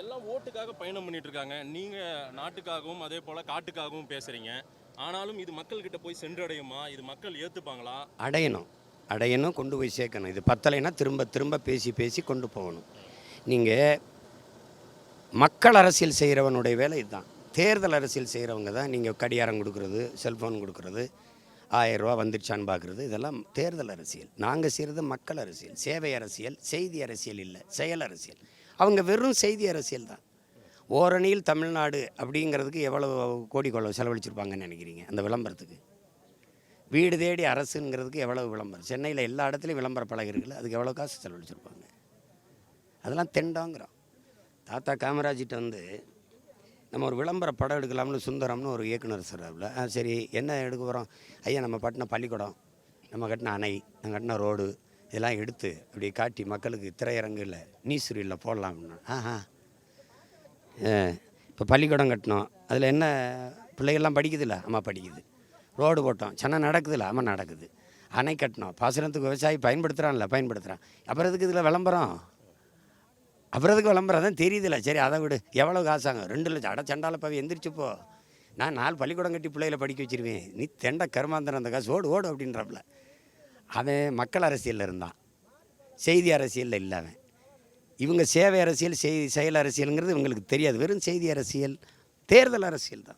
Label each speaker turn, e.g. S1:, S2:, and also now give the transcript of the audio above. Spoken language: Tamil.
S1: எல்லாம் ஓட்டுக்காக பயணம் பண்ணிட்டு இருக்காங்க. நீங்க நாட்டுக்காகவும் அதே போல காட்டுக்காகவும் பேசுறீங்க. ஆனாலும் இது மக்கள்கிட்ட போய் சென்றடையுமா? இது மக்கள் ஏத்துப்பாங்களா?
S2: அடையணும். அடையணும், கொண்டு போய் சேர்க்கணும். இது பத்தலைன்னா திரும்ப திரும்ப பேசி பேசி கொண்டு போகணும். நீங்கள் மக்கள் அரசியல் செய்கிறவனுடைய வேலை இதுதான். தேர்தல் அரசியல் செய்கிறவங்க தான் நீங்கள் கடியாரம் கொடுக்குறது, செல்ஃபோன் கொடுக்குறது, 1000 ரூபா வந்துருச்சான்னு பார்க்குறது, இதெல்லாம் தேர்தல் அரசியல். நாங்கள் செய்கிறது மக்கள் அரசியல், சேவை அரசியல், செய்தி அரசியல் இல்லை, செயல் அரசியல். அவங்க வெறும் செய்தி அரசியல் தான். ஓரணியில் தமிழ்நாடு அப்படிங்கிறதுக்கு எவ்வளோ கோடி செலவழிச்சிருப்பாங்கன்னு நினைக்கிறீங்க அந்த விளம்பரத்துக்கு? வீடு தேடி அரசுங்கிறதுக்கு எவ்வளவு விளம்பரம்? சென்னையில் எல்லா இடத்துலையும் விளம்பர பலகை இருக்குல்ல, அதுக்கு எவ்வளோ காசு செலவழிச்சிருப்பாங்க? அதெல்லாம் தெண்டாங்கிறோம். தாத்தா காமராஜிட்ட நம்ம ஒரு விளம்பர படம் எடுக்கலாம்னு சுந்தரம்னு ஒரு இயக்குனர் சொல்கிறாப்புல. சரி, என்ன எடுக்க போகிறோம்? ஐயா, நம்ம கட்டின பள்ளிக்கூடம், நம்ம கட்டின அணை, நம்ம கட்டின ரோடு, இதெல்லாம் எடுத்து அப்படி காட்டி மக்களுக்கு திரையரங்கில் நீசுரியில் போடலாம் அப்படின்னா, இப்போ பள்ளிக்கூடம் கட்டினோம், அதில் என்ன பிள்ளைகள்லாம் படிக்குதுல்ல? அம்மா படிக்குது. ரோடு போட்டோம், சென்னை நடக்குதுல்ல? அம்மா நடக்குது. அணை கட்டினோம், பாசனத்துக்கு விவசாயி பயன்படுத்துகிறான்ல? பயன்படுத்துகிறான். அப்புறம் எதுக்கு இதில் விளம்பரம்? அப்புறம் எதுக்கு விளம்பரம்? தான் தெரியுதுல்ல. சரி, அதை விடு. எவ்வளோ காசாங்க? 2 லட்சம். அட சண்டால பவி எந்திரிச்சுப்போ, நான் 4 பள்ளிக்கூடம் கட்டி பிள்ளைகளை படிக்க வச்சிருவேன். நீ தெண்ட கருமாந்திரம், அந்த காசு ஓடு ஓடு அப்படின்றப்பல. அவன் மக்கள் அரசியலில் இருந்தான், செய்தி அரசியலில் இல்லை அவன். இவங்க சேவை அரசியல், செயல் அரசியலுங்கிறது இவங்களுக்கு தெரியாது. வெறும் செய்தி அரசியல், தேர்தல் அரசியல் தான்.